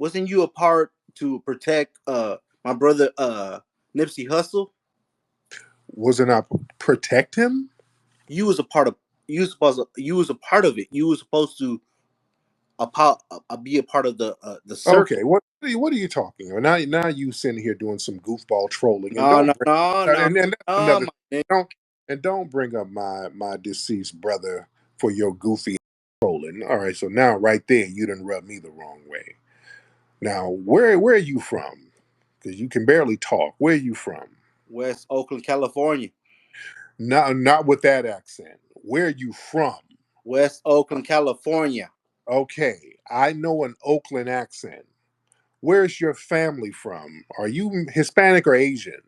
Wasn't you a part to protect my brother Nipsey Hussle? Wasn't I protect him? You was a part of you was a part of it. You was supposed to be a part of the Okay, circle. what are you talking about? Now you sitting here doing some goofball trolling, and No, don't no, bring no, no, and that's no, another my nigga. don't and don't bring up my deceased brother for your goofy trolling. All right, so now right there you done rub me the wrong way. Now where are you from? Because you can barely talk. Where are you from? West Oakland, California. Not with that accent. Where are you from? West Oakland, California. Okay, I know an Oakland accent. Where's your family from? Are you Hispanic or Asian?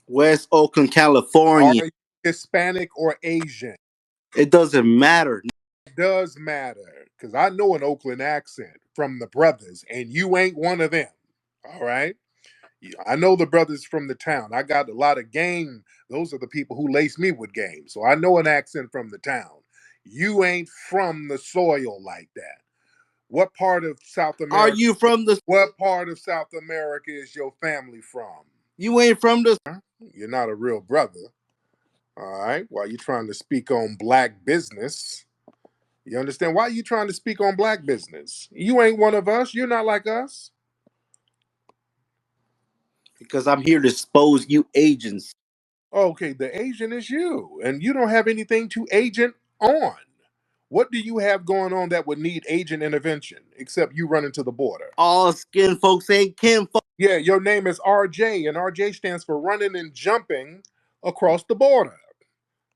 West Oakland, Are California. you Hispanic or Asian? It doesn't matter. It does matter because I know an Oakland accent from the brothers, and you ain't one of them. All right. I know the brothers from the town. I got a lot of game. Those are the people who lace me with game. So I know an accent from the town. You ain't from the soil like that. What part of South Are America? you from the? What part of South America is your family from? You ain't from the. Huh? You're not a real brother. All right. While you trying to speak on black business, you understand? Why are you trying to speak on black business? You ain't one of us. You're not like us. Because I'm here to expose you agents. Okay, the Asian is you, and you don't have anything to agent on. What do you have going on that would need agent intervention except you running to the border? All skin folks ain't kin folks. Yeah, your name is RJ, and RJ stands for running and jumping across the border.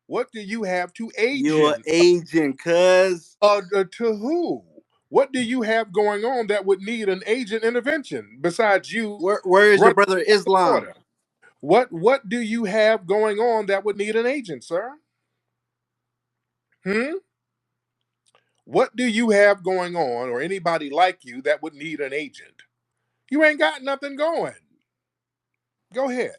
What do you have to You're an agent? agent, cuz. To who? What do you have going on that would need an agent intervention besides you Where is your running brother across the Islam? border? What do you have going on that would need an agent, sir? Hmm? What do you have going on, or anybody like you that would need an agent? You ain't got nothing going. Go ahead.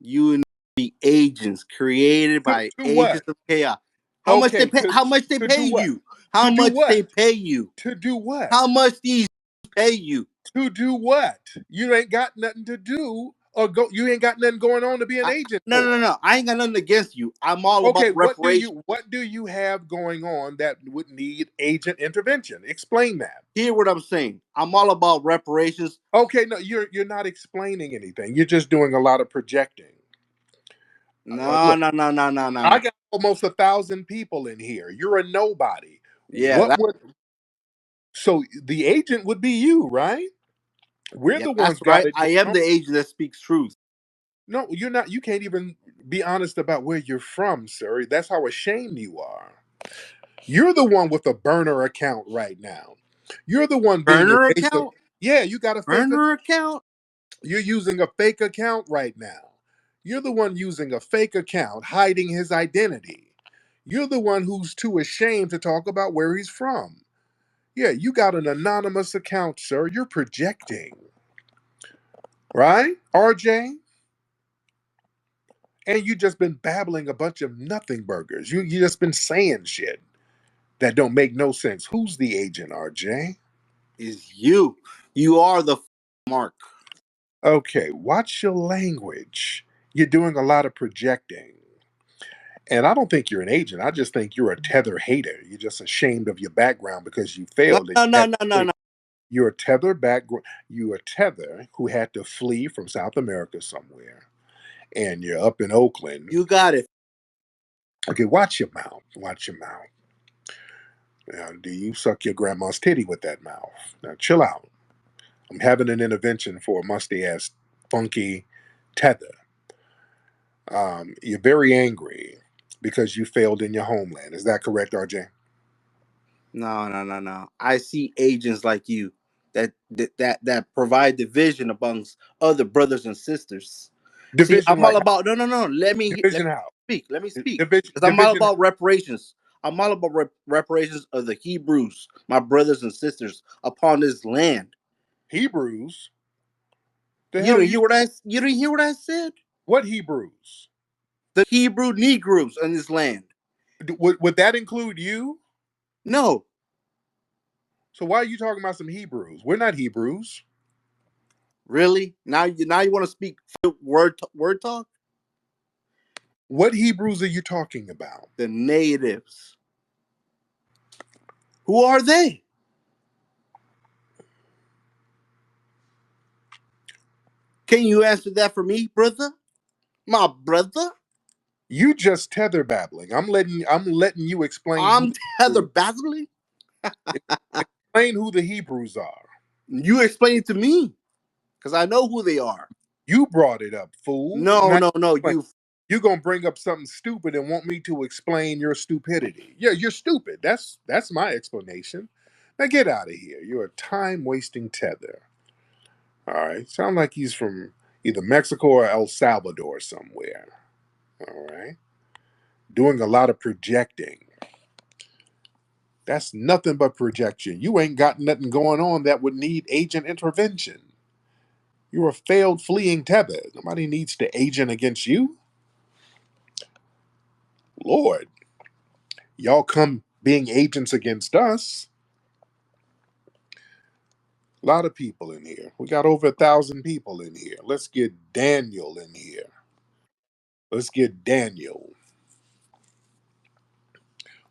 You be agents created by To what? agents of chaos. How much they Okay, pay? How much they to pay do what? you? To How do much they what? pay you? To do what? How much these pay you? To do what? You ain't got nothing to do or go. You ain't got nothing going on to be an agent No, no, for. no, no. I ain't got nothing against you. I'm all about Okay, reparations. what do you have going on that would need agent intervention? Explain that. Hear what I'm saying. I'm all about reparations. Okay, no, you're not explaining anything. You're just doing a lot of projecting. No, Look, no, no, no, no, no, I no. got almost 1,000 people in here. You're a nobody. Yeah, What would so the agent would be you, right? We're yeah, the that's ones got right. it I going am on. the agent that speaks truth. No, you're not. You can't even be honest about where you're from, sir. That's how ashamed you are. You're the one with a burner account right now. You're the one being Burner evasive. account? Yeah, you got a fake. Burner account? You're using a fake account right now. You're the one using a fake account, hiding his identity. You're the one who's too ashamed to talk about where he's from. Yeah, you got an anonymous account, sir. You're projecting, right? RJ? And you just been babbling a bunch of nothing burgers. You just been saying shit that don't make no sense. Who's the agent, RJ? Is you. You are the mark. Okay, watch your language. You're doing a lot of projecting. And I don't think you're an agent. I just think you're a tether hater. You're just ashamed of your background because you No, failed. And no, you no, had no, to no, flee. no. You're a tether background. You're a tether who had to flee from South America somewhere, and you're up in Oakland. You got it. Okay, watch your mouth. Watch your mouth. Now, do you suck your grandma's titty with that mouth? Now, chill out. I'm having an intervention for a musty ass, funky tether. You're very angry because you failed in your homeland. Is that correct, RJ? No, no, no, no. I see agents like you that provide division amongst other brothers and sisters. See, Division I'm all like about no. Let division me how? speak. Let me speak. Because I'm all Division about reparations. I'm all about reparations of the Hebrews, my brothers and sisters, upon this land. Hebrews. The You hell didn't you? hear what you didn't hear what I said? What Hebrews? The Hebrew Negroes on this land. Would that include you? No, So why are you talking about some Hebrews? We're not Hebrews. Really? Now you want to speak word talk? What Hebrews are you talking about? The natives. Who are they? Can you answer that for me, brother? My brother? You just tether babbling. I'm letting you explain who I'm the Heather Hebrews, Basley. explain who the Hebrews are. You explain it to me, because I know who they are. You brought it up, fool. No, Now no, no. you're gonna bring up something stupid and want me to explain your stupidity. Yeah, you're stupid. That's my explanation. Now get out of here. You're a time wasting tether. All right. Sound like he's from either Mexico or El Salvador somewhere. All right. Doing a lot of projecting. That's nothing but projection. You ain't got nothing going on that would need agent intervention. You're a failed fleeing tether. Nobody needs to agent against you. Lord, y'all come being agents against us. A lot of people in here. We got over 1,000 people in here. Let's get Daniel in here. Let's get Daniel.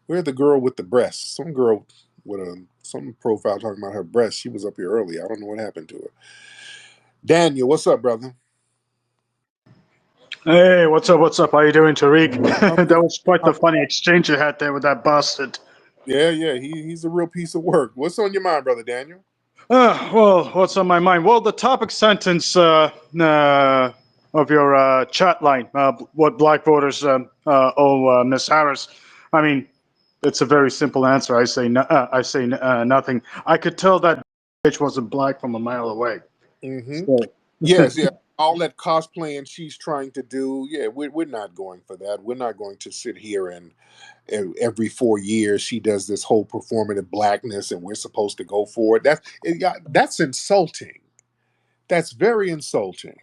Where's the girl with the breasts? Some girl with some profile talking about her breasts. She was up here earlier. I don't know what happened to her. Daniel, what's up, brother? Hey, what's up? What's up? How you doing, Tariq? I'm That good. was quite I'm the funny exchange you had there with that bastard. Yeah, yeah, he's a real piece of work. What's on your mind, brother Daniel? Well, what's on my mind? Well, the topic sentence of your chat line, what black voters owe Miss Harris. I mean, it's a very simple answer. I say nothing. I could tell that bitch wasn't black from a mile away. Mm-hmm. So, Yes, yeah. All that cosplaying she's trying to do, yeah, we're not going for that. We're not going to sit here and every 4 years she does this whole performative blackness, and we're supposed to go for it. Yeah, that's insulting. That's very insulting.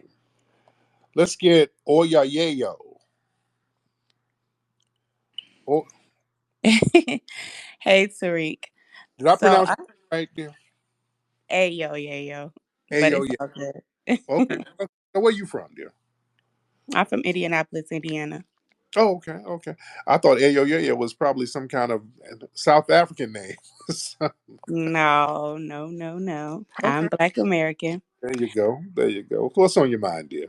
Let's get Oya Yayo. Oh, Hey, Tariq. did I So, pronounce it right there? ayo, yayo, but Ayo, it's yeah. all good. Okay. So where you from, dear? I'm from Indianapolis, Indiana. Oh, okay, okay. I thought Ayo Yayo was probably some kind of South African name. So, No, no, no, no. I'm okay. Black American. There you go. There you go. What's on your mind, dear?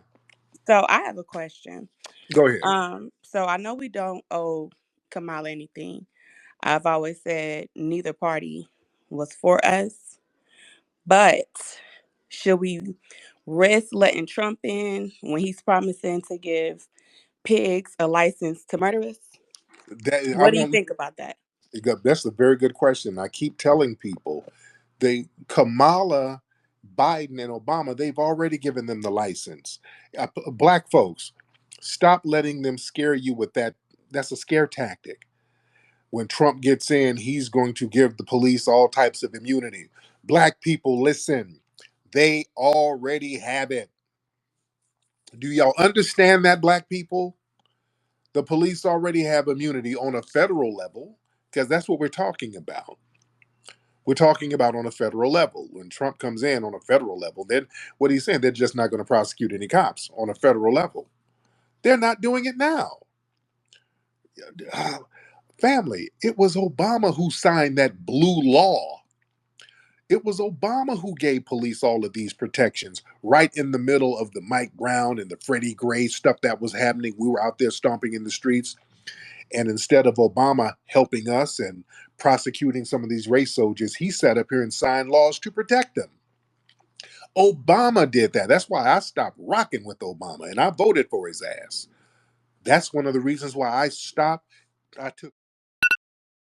So I have a question. Go ahead. So I know we don't owe Kamala anything. I've always said neither party was for us, but should we risk letting Trump in when he's promising to give pigs a license to murder us? That I What do you want. think about that? That's a very good question. I keep telling people, they Kamala, Biden, and Obama, they've already given them the license. Black folks, stop letting them scare you with that. That's a scare tactic. When Trump gets in, he's going to give the police all types of immunity. Black people, listen, they already have it. Do y'all understand that, black people? The police already have immunity on a federal level because that's what we're talking about. We're talking about on a federal level. When Trump comes in on a federal level, then what he's saying, they're just not going to prosecute any cops on a federal level. They're not doing it now. Family, it was Obama who signed that blue law. It was Obama who gave police all of these protections right in the middle of the Mike Brown and the Freddie Gray stuff that was happening. We were out there stomping in the streets. And instead of Obama helping us and prosecuting some of these race soldiers, he sat up here and signed laws to protect them. Obama did that. That's why I stopped rocking with Obama and I voted for his ass. That's one of the reasons why I stopped.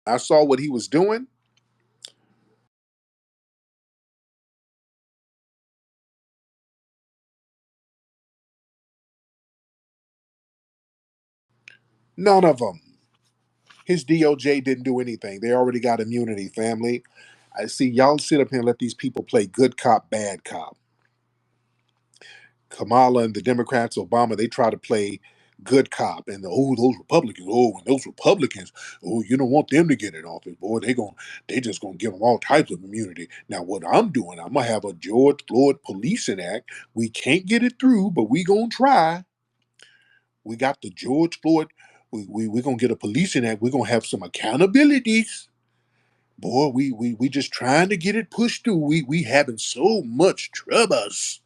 I saw what he was doing. None of them. His DOJ didn't do anything. They already got immunity, family. I see y'all sit up here and let these people play good cop, bad cop. Kamala and the Democrats, Obama, they try to play good cop, and those Republicans, and those Republicans, you don't want them to get in office, boy. They just gonna give them all types of immunity. Now, what I'm doing, I'm gonna have a George Floyd Policing Act. We can't get it through, but we gonna try. We got the George Floyd. We gonna get a policing act. We're gonna have some accountabilities. Boy, we just trying to get it pushed through. We having so much troubles.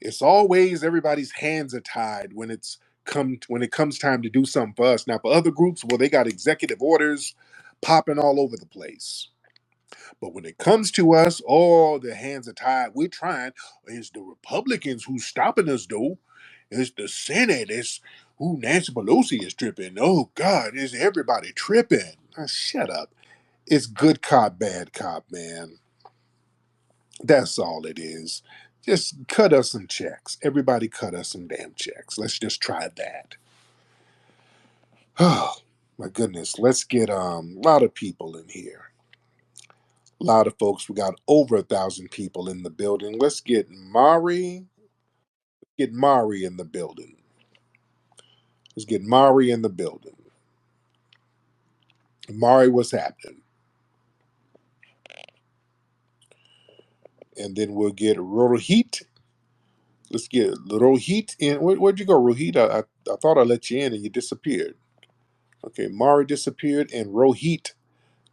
It's always everybody's hands are tied when it comes time to do something for us. Now for other groups, well, they got executive orders popping all over the place. But when it comes to us, all the hands are tied. We're trying. It's the Republicans who's stopping us, though. It's the Senate. It's who Nancy Pelosi is tripping. Oh God, is everybody tripping? Shut up. It's good cop, bad cop, man. That's all it is. Just cut us some checks. Everybody cut us some damn checks. Let's just try that. Oh my goodness. Let's get a lot of people in here. A lot of folks. We got over 1,000 people in the building. Let's get Mari. Get Mari in the building. Let's get Mari in the building. Mari, what's happening? And then we'll get Rohit. Let's get Rohit in. Where'd you go, Rohit? I thought I let you in and you disappeared. Okay, Mari disappeared and Rohit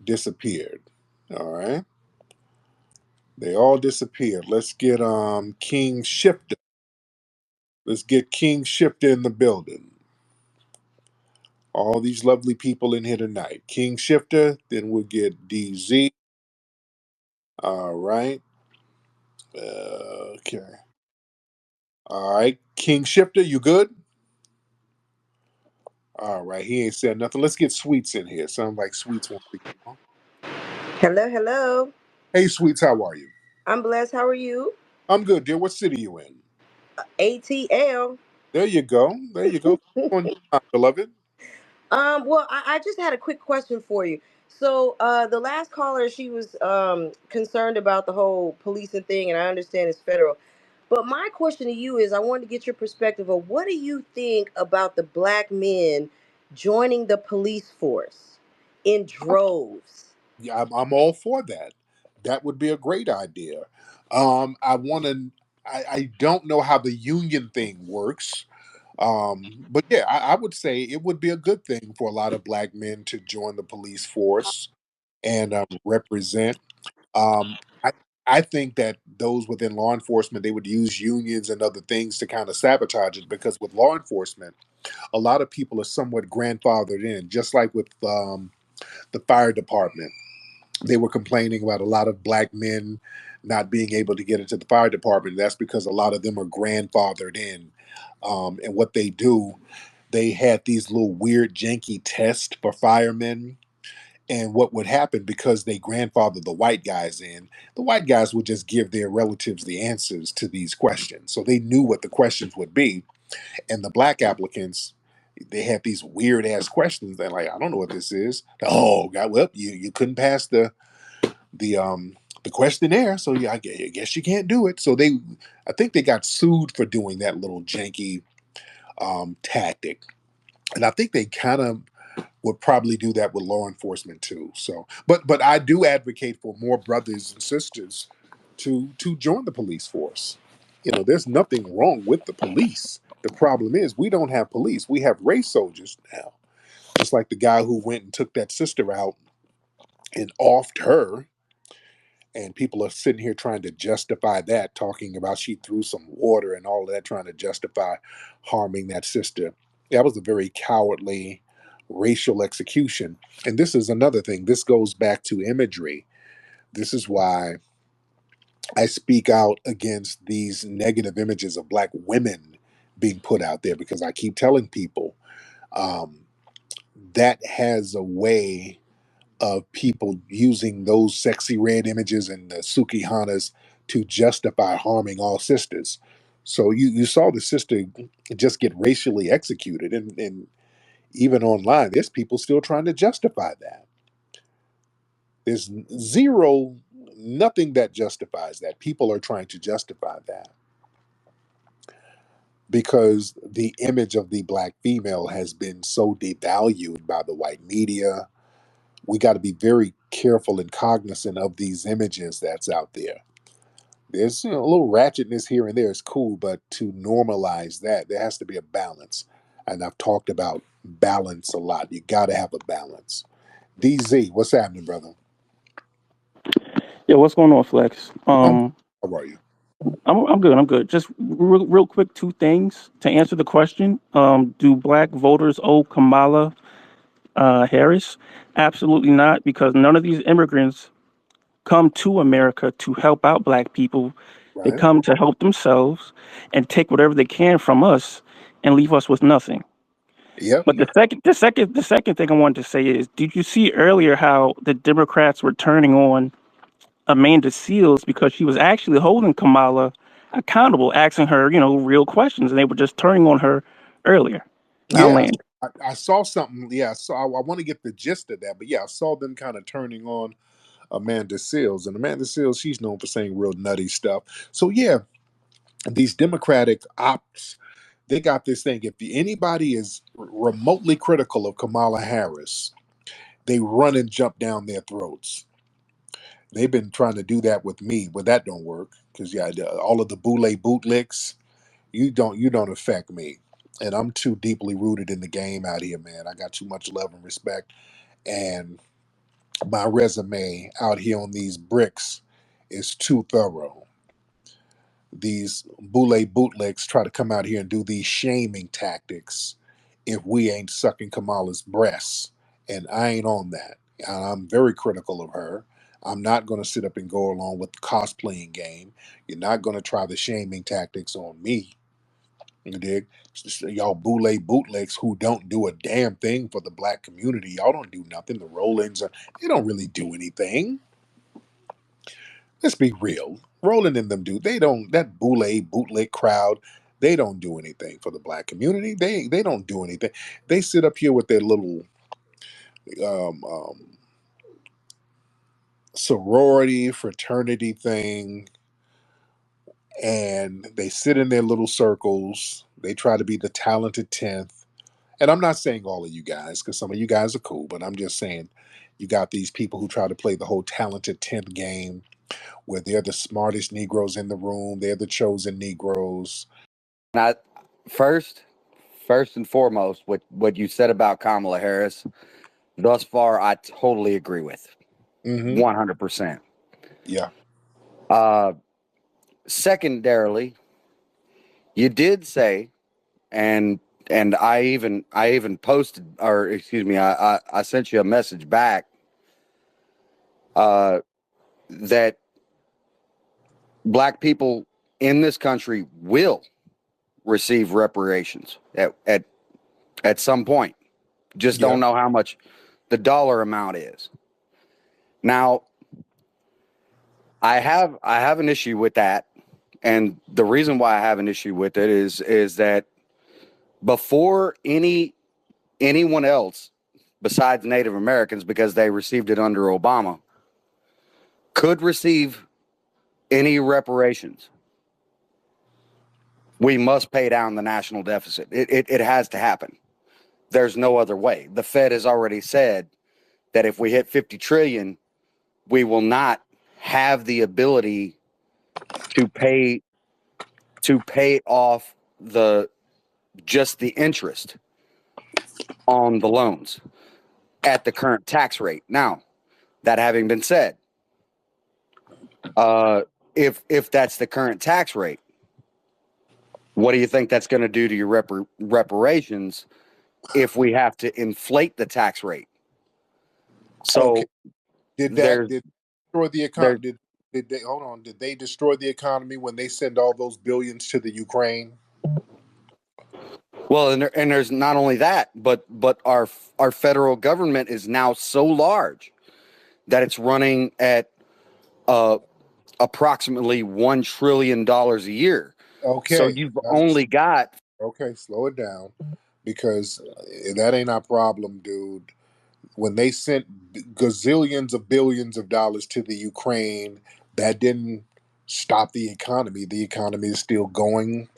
disappeared. All right. They all disappeared. Let's get King Shifter. Let's get King Shifter in the building. All these lovely people in here tonight. King Shifter, then we'll get DZ. All right. Okay. All right. King Shifter, you good? All right. He ain't said nothing. Let's get Sweets in here. Sounds like Sweets wants to get on. Hello, hello. Hey, Sweets, how are you? I'm blessed. How are you? I'm good, dear. What city you in? ATL. There you go. There you go. On your mind, beloved. Well, I just had a quick question for you. So, the last caller, she was concerned about the whole policing thing, and I understand it's federal. But my question to you is, I wanted to get your perspective of what do you think about the black men joining the police force in droves? Yeah, I'm all for that. That would be a great idea. I want to. I don't know how the union thing works, but yeah, I would say it would be a good thing for a lot of black men to join the police force and represent. I I think that those within law enforcement they would use unions and other things to kind of sabotage it because with law enforcement, a lot of people are somewhat grandfathered in, just like with the fire department. They were complaining about a lot of black men not being able to get into the fire department. That's because a lot of them are grandfathered in. And what they do, they had these little weird, janky tests for firemen. And what would happen because they grandfathered the white guys in, the white guys would just give their relatives the answers to these questions. So they knew what the questions would be. And the black applicants, they had these weird ass questions. They're like, I don't know what this is. Oh God, well, you couldn't pass the questionnaire, so yeah, I guess you can't do it. So I think they got sued for doing that little janky tactic, and I think they kind of would probably do that with law enforcement too. So, but I do advocate for more brothers and sisters to join the police force. You know, there's nothing wrong with the police. The problem is we don't have police. We have race soldiers now. Just like the guy who went and took that sister out and offed her, and people are sitting here trying to justify that, talking about she threw some water and all of that, trying to justify harming that sister. That was a very cowardly racial execution. And this is another thing. This goes back to imagery. This is why I speak out against these negative images of black women being put out there, because I keep telling people um, that has a way of people using those sexy red images and the Sukihanas to justify harming all sisters. So you saw the sister just get racially executed, and even online, there's people still trying to justify that. There's zero, nothing that justifies that. People are trying to justify that. because the image of the black female has been so devalued by the white media. We got to be very careful and cognizant of these images that's out there. There's a little ratchetness here and there is cool, but to normalize that, there has to be a balance. And I've talked about balance a lot. You got to have a balance. DZ, what's happening, brother? Yeah, what's going on, Flex? How are you? I'm good. I'm good. Just real quick, two things to answer the question. Do black voters owe Kamala Harris? Absolutely not, because none of these immigrants come to America to help out black people. They Right? come to help themselves and take whatever they can from us and leave us with nothing. Yep. But the second thing I wanted to say is, did you see earlier how the Democrats were turning on Amanda Seals because she was actually holding Kamala accountable, asking her, real questions, and they were just turning on her earlier. Now Yeah. land. I saw something. Yeah. So I want to get the gist of that. But yeah, I saw them kind of turning on Amanda Seals. And Amanda Seals, she's known for saying real nutty stuff. So yeah, these Democratic ops, they got this thing. If anybody is remotely critical of Kamala Harris, they run and jump down their throats. They've been trying to do that with me, but that don't work because yeah, all of the Boule bootlicks, you don't affect me, and I'm too deeply rooted in the game out here, man. I got too much love and respect, and my resume out here on these bricks is too thorough. These Boule bootlegs try to come out here and do these shaming tactics if we ain't sucking Kamala's breasts. And I ain't on that. And I'm very critical of her. I'm not going to sit up and go along with the cosplaying game. You're not going to try the shaming tactics on me. You dig? Y'all Boule bootlegs who don't do a damn thing for the black community. Y'all don't do nothing. The roll-ins, they don't really do anything. Let's be real. Roland and them do. They don't. That Boule bootleg crowd. They don't do anything for the black community. They don't do anything. They sit up here with their little um, um, sorority fraternity thing, and they sit in their little circles. They try to be the talented 10th. And I'm not saying all of you guys, because some of you guys are cool, but I'm just saying you got these people who try to play the whole talented 10th game where they're the smartest Negroes in the room, they're the chosen Negroes. And first, first and foremost, what you said about Kamala Harris, thus far, I totally agree with, Hmm. 100%. Yeah. Uh, Secondarily, you did say, and I even posted, or excuse me, I sent you a message back uh, that black people in this country will receive reparations at some point. Just Yeah. don't know how much the dollar amount is. Now, I have an issue with that, and the reason why I have an issue with it is that before anyone else besides Native Americans, because they received it under Obama, could receive any reparations, we must pay down the national deficit. It has to happen. There's no other way. The Fed has already said that if we hit 50 trillion, we will not have the ability to pay off the just the interest on the loans at the current tax rate. Now, that having been said, uh, if that's the current tax rate, what do you think that's going to do to your reparations if we have to inflate the tax rate? Okay. So Did that there's did destroy the there economy? Did they hold on? Did they destroy the economy when they send all those billions to the Ukraine? well, and there's not only that, but our federal government is now so large that it's running at uh, approximately $1 trillion a year. So Okay. you've only got Okay. Slow it down, because that ain't our problem, dude. When they sent gazillions of billions of dollars to the Ukraine, that didn't stop the economy. The economy is still going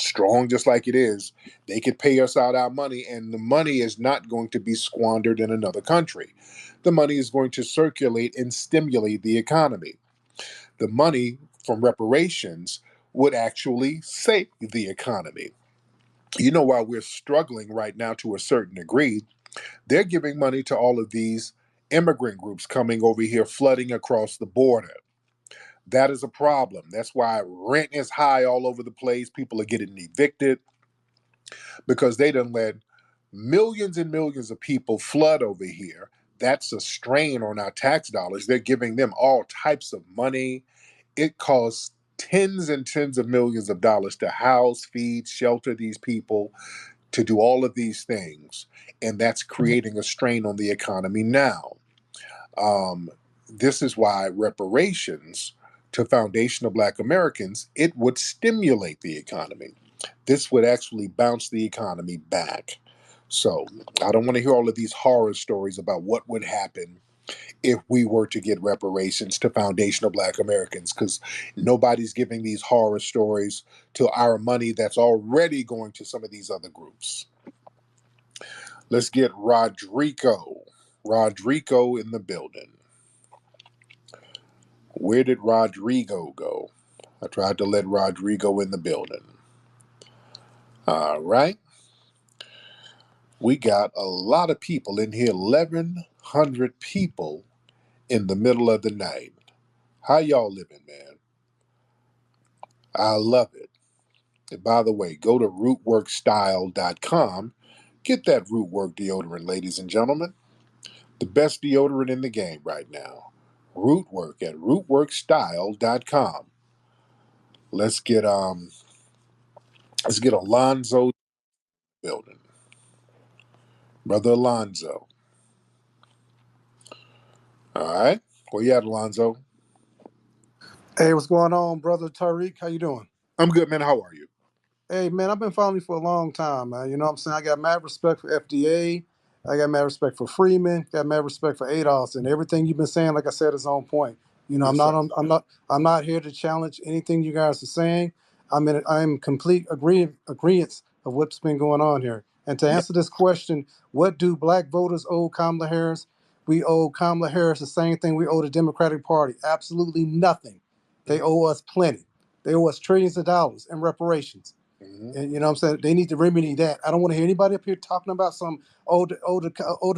strong just like it is, they could pay us out our money, and the money is not going to be squandered in another country. The money is going to circulate and stimulate the economy. The money from reparations would actually save the economy. You know, while we're struggling right now to a certain degree, they're giving money to all of these immigrant groups coming over here, flooding across the border. That is a problem. That's why rent is high all over the place. People are getting evicted because they done let millions and millions of people flood over here. That's a strain on our tax dollars. They're giving them all types of money. It costs tens and tens of millions of dollars to house, feed, shelter these people, to do all of these things. And that's creating a strain on the economy now. Um, this is why reparations to foundational Black Americans, it would stimulate the economy. This would actually bounce the economy back. So I don't want to hear all of these horror stories about what would happen if we were to get reparations to foundational Black Americans, because nobody's giving these horror stories to our money that's already going to some of these other groups. Let's get Rodrigo. Rodrigo in the building. Where did Rodrigo go? I tried to let Rodrigo in the building. All right. We got a lot of people in here, 1,100 people in the middle of the night. How y'all living, man? I love it. And by the way, go to rootworkstyle.com. Get that Rootwork deodorant, ladies and gentlemen. The best deodorant in the game right now. Rootwork at rootworkstyle.com. Let's get Alonzo building. Brother Alonzo. All right. Where you at, Alonzo? Hey, what's going on, brother Tariq? How you doing? I'm good, man. How are you? Hey, man, I've been following you for a long time, man. You know what I'm saying? I got mad respect for FDA. I got mad respect for Freeman. Got mad respect for ADOS, and everything you've been saying, like I said, is on point. You know, Yes, sir. I'm not here to challenge anything you guys are saying. I'm complete agreement of what's been going on here. And to Yeah. answer this question, what do Black voters owe Kamala Harris? We owe Kamala Harris the same thing we owe the Democratic Party. Absolutely nothing. They owe us plenty. They owe us trillions of dollars in reparations. Mm-hmm. And you know what I'm saying? They need to remedy that. I don't want to hear anybody up here talking about some older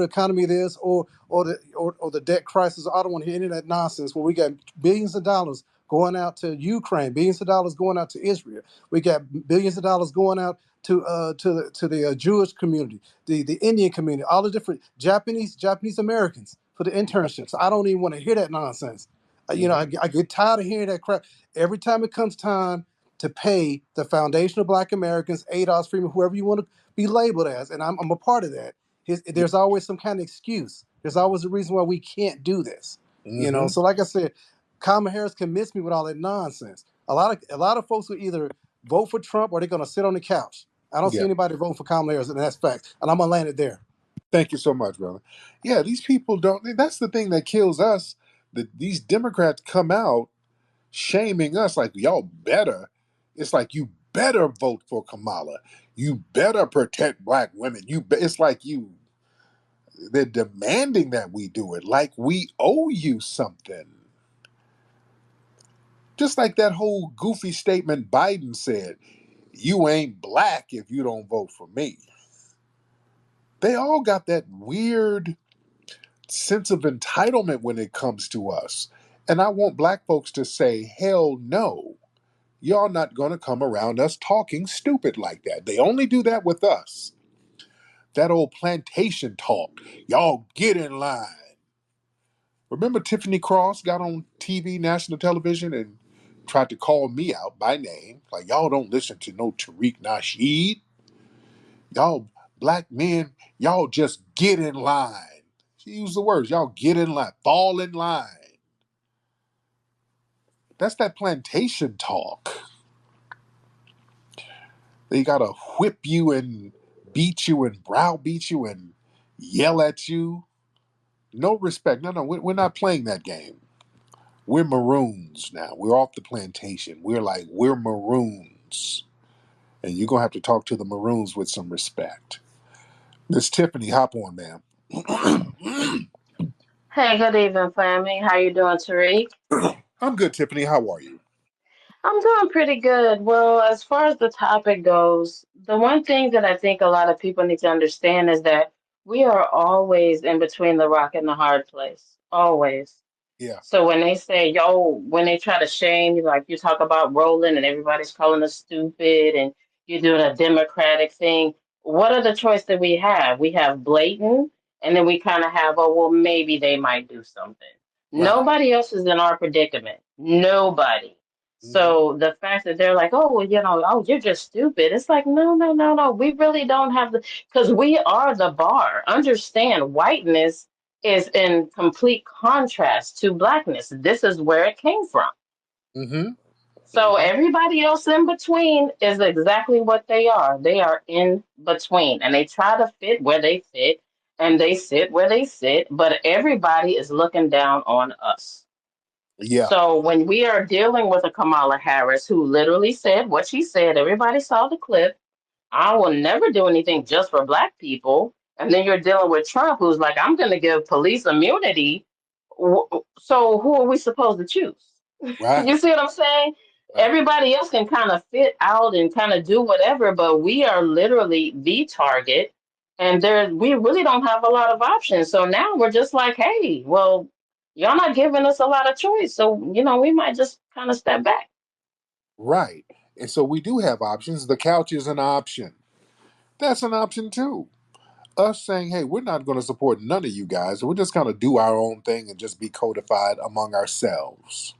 economy this or the debt crisis. I don't want to hear any of that nonsense where we got billions of dollars going out to Ukraine, billions of dollars going out to Israel. We got billions of dollars going out to the Jewish community, the Indian community, all the different Japanese Americans for the internships. I don't even want to hear that nonsense. You know, Mm-hmm. I get tired of hearing that crap every time it comes time to pay the foundational Black Americans, ADOS, Freeman, whoever you want to be labeled as, and I'm a part of that. Yeah. There's always some kind of excuse. There's always a reason why we can't do this. You know, Mm-hmm. so like I said, Kamala Harris convinced me with all that nonsense. A lot of folks will either vote for Trump or they're gonna sit on the couch. I don't see Yeah. anybody voting for Kamala Harris, and that's facts. And I'm gonna land it there. Thank you so much, brother. Yeah, these people don't. That's the thing that kills us. That these Democrats come out shaming us like y'all better. It's like you better vote for Kamala. You better protect Black women. It's like you. They're demanding that we do it, like we owe you something. Just like that whole goofy statement Biden said, "You ain't Black if you don't vote for me." They all got that weird sense of entitlement when it comes to us. And I want Black folks to say, hell no. Y'all not going to come around us talking stupid like that. They only do that with us. That old plantation talk. Y'all get in line. Remember Tiffany Cross got on TV, national television, and tried to call me out by name. Like, y'all don't listen to no Tariq Nasheed. Y'all Black men, y'all just get in line. She used the words, y'all get in line, fall in line. That's that plantation talk. They gotta whip you and beat you and browbeat you and yell at you. No respect. No, we're not playing that game. We're maroons now. We're off the plantation. We're maroons. And you're going to have to talk to the Maroons with some respect. Miss Tiffany, hop on, ma'am. Hey, good evening, family. How you doing, Tariq? I'm good, Tiffany. How are you? I'm doing pretty good. Well, as far as the topic goes, the one thing that I think a lot of people need to understand is that we are always in between the rock and the hard place. Always. Yeah. So when they say, yo, when they try to shame you, like you talk about rolling and everybody's calling us stupid and you're doing a democratic thing, what are the choice that we have? We have blatant, and then we kind of have, oh, well, maybe they might do something. Right. Nobody else is in our predicament. Nobody. Hmm. So the fact that they're like, oh, well, oh, you're just stupid. It's like, no, no, no, no. We really don't have the, because we are the bar. Understand, whiteness is in complete contrast to blackness. This is where it came from. Hmm. So everybody else in between is exactly what they are. They are in between, and they try to fit where they fit, and they sit where they sit, but everybody is looking down on us. Yeah. So when we are dealing with a Kamala Harris who literally said what she said, everybody saw the clip. I will never do anything just for black people. And then you're dealing with Trump, who's like, I'm going to give police immunity. So who are we supposed to choose? Right. You see what I'm saying? Right. Everybody else can kind of fit out and kind of do whatever, but we are literally the target. And we really don't have a lot of options. So now we're just like, hey, well, y'all not giving us a lot of choice. So, we might just kind of step back. Right. And so we do have options. The couch is an option. That's an option too. Us saying, hey, we're not going to support none of you guys. We're just going to do our own thing and just be codified among ourselves.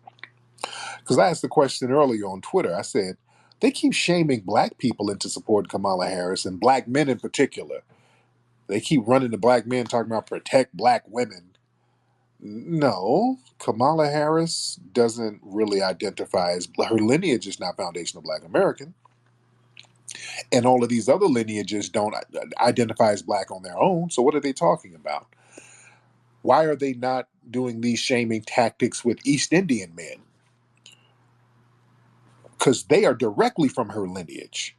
Because I asked the question earlier on Twitter. I said, they keep shaming black people into supporting Kamala Harris and black men in particular. They keep running to black men talking about protect black women. No, Kamala Harris doesn't really identify as, her lineage is not foundational black American. And all of these other lineages don't identify as black on their own. So what are they talking about? Why are they not doing these shaming tactics with East Indian men? Because they are directly from her lineage.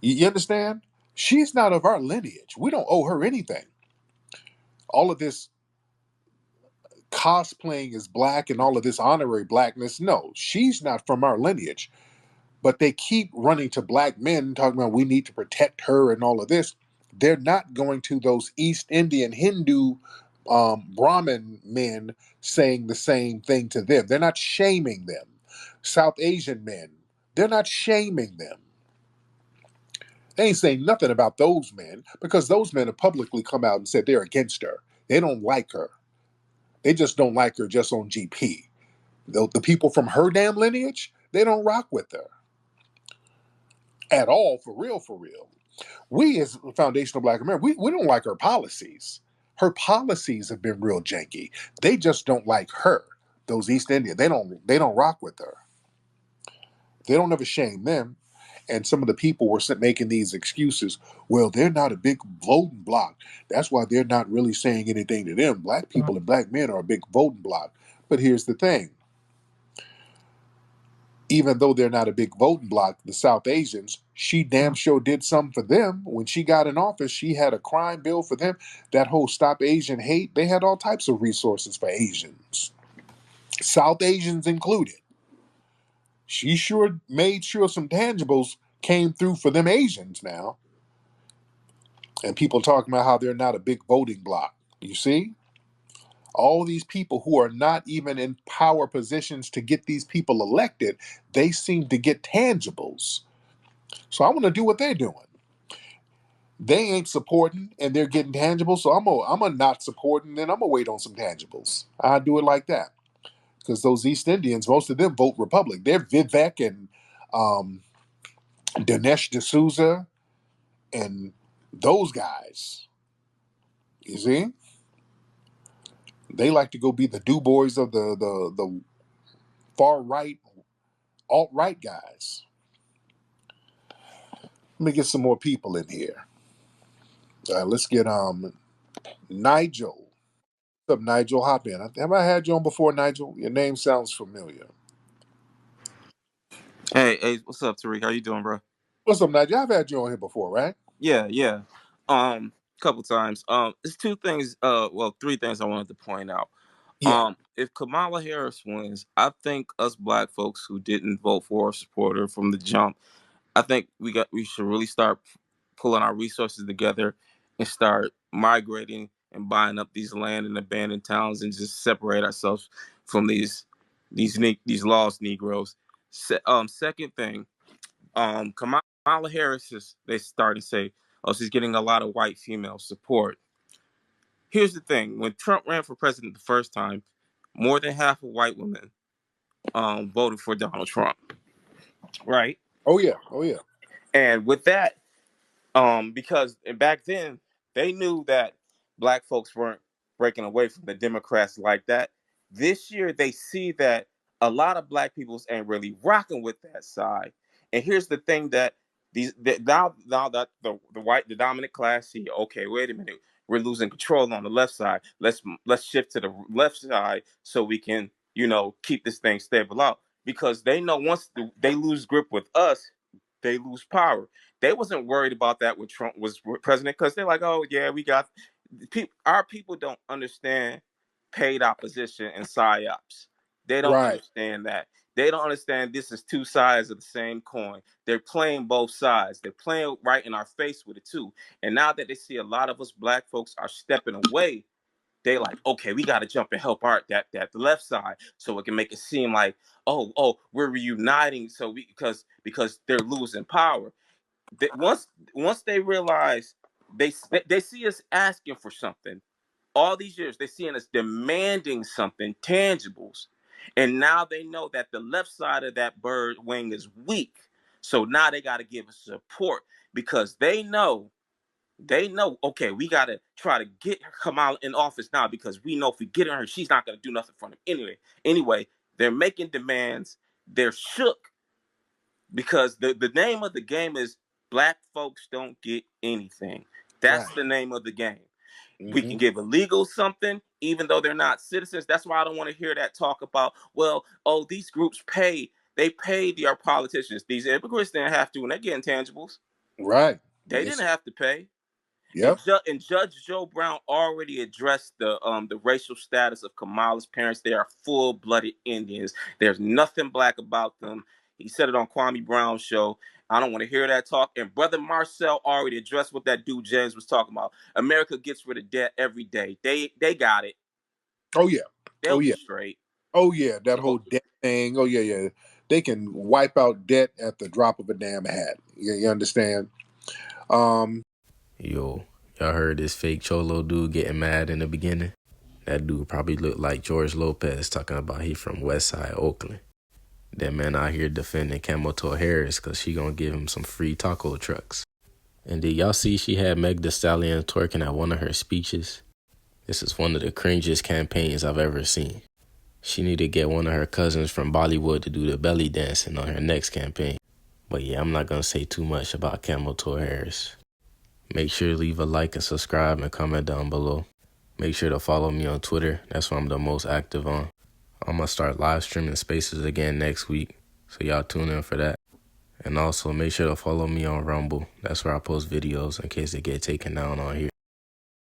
You understand? She's not of our lineage. We don't owe her anything. All of this cosplaying as black and all of this honorary blackness, no, she's not from our lineage. But they keep running to black men talking about we need to protect her and all of this. They're not going to those East Indian Hindu Brahmin men saying the same thing to them. They're not shaming them. South Asian men, they're not shaming them. They ain't saying nothing about those men because those men have publicly come out and said they're against her. They don't like her. They just don't like her just on GP. The people from her damn lineage, they don't rock with her at all, for real, for real. We as foundational black America, we don't like her policies. Her policies have been real janky. They just don't like her. Those East Indians, they don't rock with her. They don't ever shame them. And some of the people were making these excuses. Well, they're not a big voting bloc. That's why they're not really saying anything to them. Black people and black men are a big voting bloc. But here's the thing. Even though they're not a big voting bloc, the South Asians, she damn sure did something for them. When she got in office, she had a crime bill for them. That whole Stop Asian Hate, they had all types of resources for Asians, South Asians included. She sure made sure some tangibles came through for them Asians now. And people talking about how they're not a big voting bloc. You see? All these people who are not even in power positions to get these people elected, they seem to get tangibles. So I want to do what they're doing. They ain't supporting and they're getting tangibles, so I'm a not supporting, then I'm gonna wait on some tangibles. I do it like that. Because those East Indians, most of them vote Republic. They're Vivek and um, Dinesh D'Souza and those guys. You see? They like to go be the Du Bois of the far right, alt right guys. Let me get some more people in here. Let's get Nigel. What's up, Nigel? Hop in. Have I had you on before, Nigel? Your name sounds familiar. Hey, what's up, Tariq? How you doing, bro? What's up, Nigel? I've had you on here before, right? Yeah, yeah. Couple times. It's two things. Well, three things I wanted to point out. Yeah. If Kamala Harris wins, I think us black folks who didn't vote for or support her from the jump, I think we should really start pulling our resources together and start migrating and buying up these land and abandoned towns and just separate ourselves from these lost Negroes. Second thing, Kamala Harris is they start to say, oh, she's getting a lot of white female support. Here's the thing: when Trump ran for president the first time, more than half of white women voted for Donald Trump, right? Oh yeah. Oh yeah. And with that, because back then they knew that black folks weren't breaking away from the Democrats like that. This year they see that a lot of black peoples ain't really rocking with that side. And here's the thing that now that the dominant class see, okay, wait a minute, we're losing control on the left side. Let's shift to the left side so we can keep this thing stable out, because they know once they lose grip with us, they lose power. They wasn't worried about that when Trump was president, because they're like, oh yeah, we got our people don't understand paid opposition and psyops. They don't Right. understand that. They don't understand this is two sides of the same coin. They're playing both sides. They're playing right in our face with it too. And now that they see a lot of us black folks are stepping away, they like, okay, we got to jump and help the left side so it can make it seem like, oh, we're reuniting. So because they're losing power. Once they realize they see us asking for something all these years, they seeing us demanding something tangibles, and now they know that the left side of that bird wing is weak. So now they got to give us support, because they know, okay, we got to try to get Kamala in office now, because we know if we get her, she's not going to do nothing for them anyway. They're making demands. They're shook, because the name of the game is black folks don't get anything. Right. That's the name of the game. We Mm-hmm. can give illegal something, even though they're not citizens. That's why I don't want to hear that talk about, well, oh, these groups they pay our politicians. These immigrants didn't have to, and they're getting tangibles. Right. They Yes. didn't have to pay. And, Yep. Judge Joe Brown already addressed the racial status of Kamala's parents. They are full-blooded Indians. There's nothing black about them. He said it on Kwame Brown's show. I don't want to hear that talk. And Brother Marcel already addressed what that dude James was talking about. America gets rid of debt every day. They got it. Oh yeah. They'll Oh be yeah. straight. Oh yeah. That Oh, whole debt thing. Oh yeah, yeah. They can wipe out debt at the drop of a damn hat. You understand? Um. Yo, y'all heard this fake Cholo dude getting mad in the beginning? That dude probably looked like George Lopez talking about he from West Side Oakland. That man out here defending Camel Toe Harris because she gonna give him some free taco trucks. And did y'all see she had Meg Thee Stallion twerking at one of her speeches? This is one of the cringiest campaigns I've ever seen. She need to get one of her cousins from Bollywood to do the belly dancing on her next campaign. But yeah, I'm not gonna say too much about Camel Toe Harris. Make sure to leave a like and subscribe and comment down below. Make sure to follow me on Twitter. That's where I'm the most active on. I'm going to start live streaming spaces again next week, so y'all tune in for that. And also make sure to follow me on Rumble. That's where I post videos in case they get taken down on here.